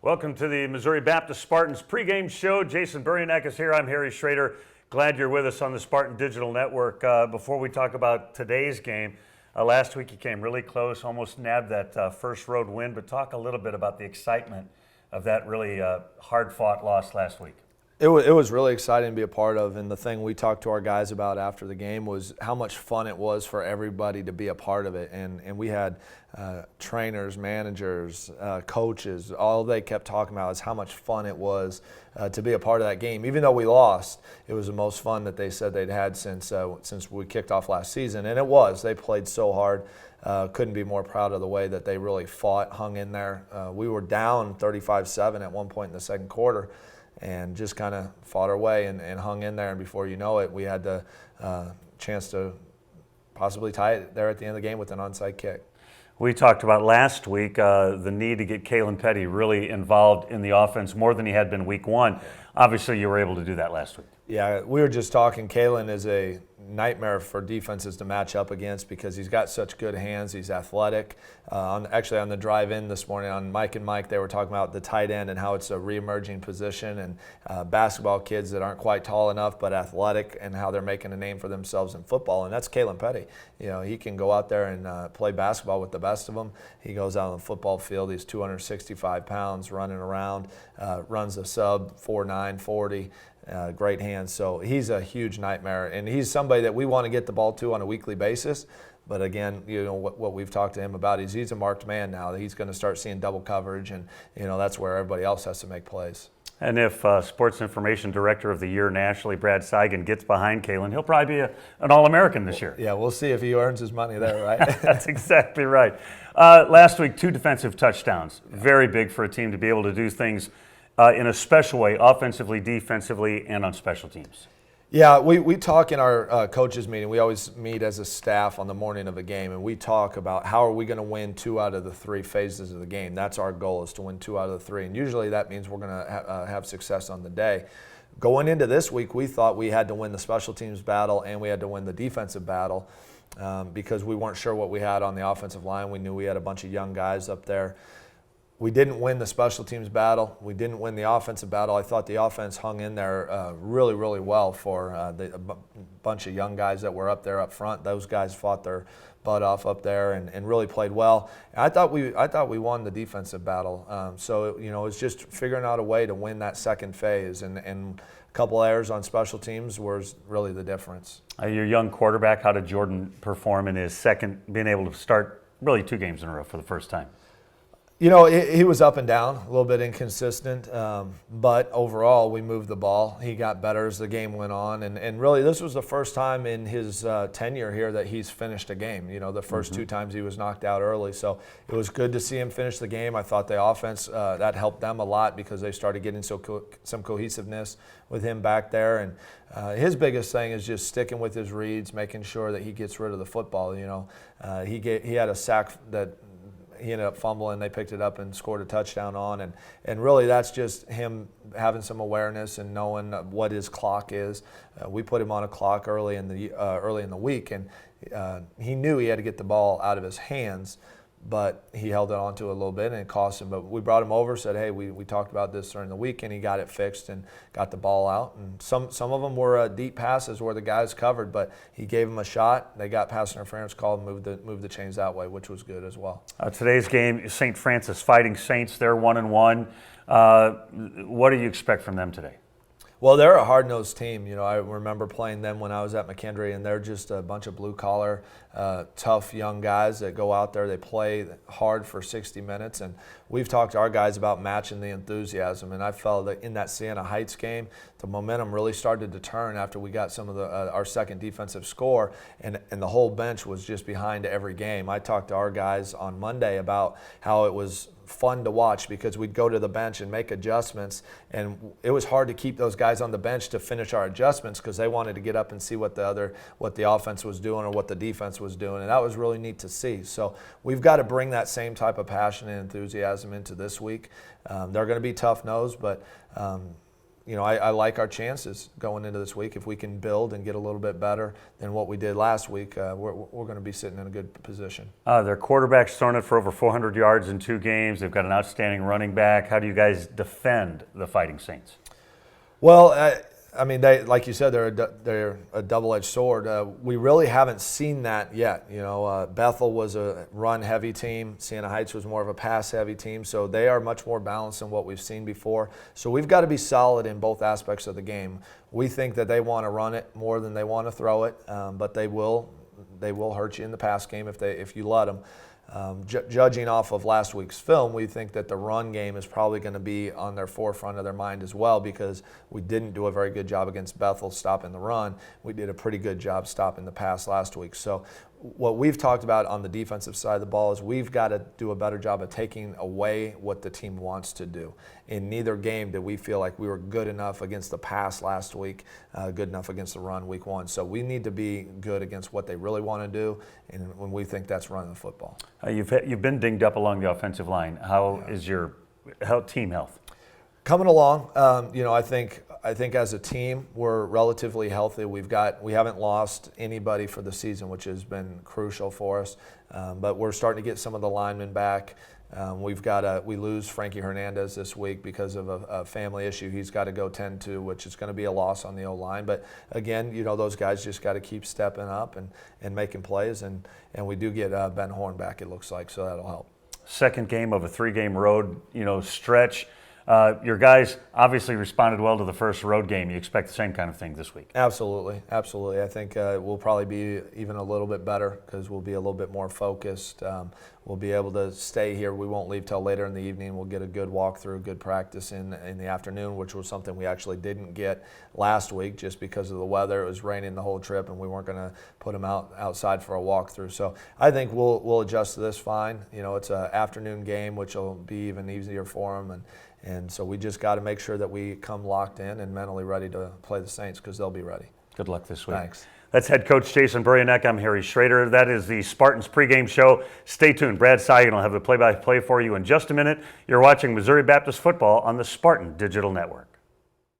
Welcome to the Missouri Baptist Spartans pregame show. Jason Buryanek is here. I'm Harry Schrader. Glad you're with us on the Spartan Digital Network. Before we talk about today's game, last week you came really close, almost nabbed that first road win, but talk a little bit about the excitement of that really hard-fought loss last week. It was really exciting to be a part of, and the thing we talked to our guys about after the game was how much fun it was for everybody to be a part of it. And we had trainers, managers, coaches, all they kept talking about is how much fun it was to be a part of that game. Even though we lost, it was the most fun that they said they'd had since we kicked off last season, and it was. They played so hard. Couldn't be more proud of the way that they really fought, hung in there. We were down 35-7 at one point in the second quarter, and just kind of fought our way and hung in there. And before you know it, we had the chance to possibly tie it there at the end of the game with an onside kick. We talked about last week the need to get Kalen Petty really involved in the offense more than he had been week one. Obviously, you were able to do that last week. Yeah, we were just talking. Kalen is a nightmare for defenses to match up against because he's got such good hands. He's athletic. Actually, on the drive in this morning on Mike and Mike, they were talking about the tight end and how it's a re-emerging position, and basketball kids that aren't quite tall enough but athletic, and how they're making a name for themselves in football. And that's Kalen Petty. You know, he can go out there and play basketball with the best of them. He goes out on the football field. He's 265 pounds, running around, runs a sub 4.9 40. Great hands. So he's a huge nightmare, and he's somebody that we want to get the ball to on a weekly basis. But again, you know what we've talked to him about is he's a marked man now. He's going to start seeing double coverage, and you know that's where everybody else has to make plays. And if Sports Information Director of the Year nationally, Brad Seigan, gets behind Kalen, he'll probably be an All-American this year. Yeah, we'll see if he earns his money there, right? That's exactly right. Last week, 2 defensive touchdowns. Very big for a team to be able to do things in a special way, offensively, defensively, and on special teams. Yeah, we talk in our coaches meeting. We always meet as a staff on the morning of a game, and we talk about how are we going to win 2 out of the 3 phases of the game. That's our goal, is to win 2 out of the 3, and usually that means we're going to have success on the day. Going into this week, we thought we had to win the special teams battle and we had to win the defensive battle because we weren't sure what we had on the offensive line. We knew we had a bunch of young guys up there. We didn't win the special teams battle. We didn't win the offensive battle. I thought the offense hung in there really, really well for a bunch of young guys that were up there up front. Those guys fought their butt off up there and really played well. And I thought we won the defensive battle. So you know, it's just figuring out a way to win that second phase, and a couple errors on special teams was really the difference. Your young quarterback, how did Jordan perform in his second, being able to start really 2 games in a row for the first time? You know, he was up and down, a little bit inconsistent, but overall we moved the ball. He got better as the game went on, and really this was the first time in his tenure here that he's finished a game. You know, the first 2 times he was knocked out early, so it was good to see him finish the game. I thought the offense, that helped them a lot because they started getting some cohesiveness with him back there, and his biggest thing is just sticking with his reads, making sure that he gets rid of the football. You know, he had a sack that he ended up fumbling. They picked it up and scored a touchdown on, and really that's just him having some awareness and knowing what his clock is. We put him on a clock early in the week, and he knew he had to get the ball out of his hands, but he held it on to it a little bit and it cost him. But we brought him over, said, hey, we talked about this during the week, and he got it fixed and got the ball out. And some of them were deep passes where the guys covered, but he gave them a shot. They got pass interference called and moved the chains that way, which was good as well. Today's game, St. Francis Fighting Saints, they're 1-1. What do you expect from them today? Well, they're a hard-nosed team. You know, I remember playing them when I was at McKendree, and they're just a bunch of blue-collar, tough young guys that go out there. They play hard for 60 minutes, and we've talked to our guys about matching the enthusiasm. And I felt that in that Siena Heights game, the momentum really started to turn after we got some of our second defensive score, and the whole bench was just behind every game. I talked to our guys on Monday about how it was fun to watch because we'd go to the bench and make adjustments, and it was hard to keep those guys on the bench to finish our adjustments because they wanted to get up and see what the offense was doing or what the defense was doing, and that was really neat to see. So we've got to bring that same type of passion and enthusiasm into this week. They're going to be tough-nosed, but I like our chances going into this week. If we can build and get a little bit better than what we did last week, we're going to be sitting in a good position. Their quarterback's thrown it for over 400 yards in 2 games. They've got an outstanding running back. How do you guys defend the Fighting Saints? Well, I mean, they, like you said, they're a double-edged sword. We really haven't seen that yet. Bethel was a run-heavy team. Siena Heights was more of a pass-heavy team. So they are much more balanced than what we've seen before. So we've got to be solid in both aspects of the game. We think that they want to run it more than they want to throw it, but they will hurt you in the pass game if you let them. Judging off of last week's film, we think that the run game is probably going to be on their forefront of their mind as well, because we didn't do a very good job against Bethel stopping the run. We did a pretty good job stopping the pass last week. So what we've talked about on the defensive side of the ball is we've got to do a better job of taking away what the team wants to do. In neither game did we feel like we were good enough against the pass last week, good enough against the run week 1. So we need to be good against what they really want to do, and when we think that's running the football. You've been dinged up along the offensive line. How is your team health? Coming along. I think as a team we're relatively healthy. We haven't lost anybody for the season, which has been crucial for us. But we're starting to get some of the linemen back. We lose Frankie Hernandez this week because of a family issue he's got to go tend to, which is going to be a loss on the O-line. But again, those guys just got to keep stepping up and making plays. And we do get Ben Horn back, it looks like, so that'll help. Second game of a 3-game road stretch. Your guys obviously responded well to the first road game. You expect the same kind of thing this week? Absolutely. I think we'll probably be even a little bit better because we'll be a little bit more focused. We'll be able to stay here. We won't leave till later in the evening. We'll get a good walkthrough, good practice in the afternoon, which was something we actually didn't get last week just because of the weather. It was raining the whole trip, and we weren't going to put them outside for a walkthrough. So I think we'll adjust to this fine. It's an afternoon game, which will be even easier for them, and so we just got to make sure that we come locked in and mentally ready to play the Saints, because they'll be ready. Good luck this week. Thanks. That's head coach Jason Buryanek. I'm Harry Schrader. That is the Spartans pregame show. Stay tuned. Brad Seigan will have the play-by-play for you in just a minute. You're watching Missouri Baptist football on the Spartan Digital Network.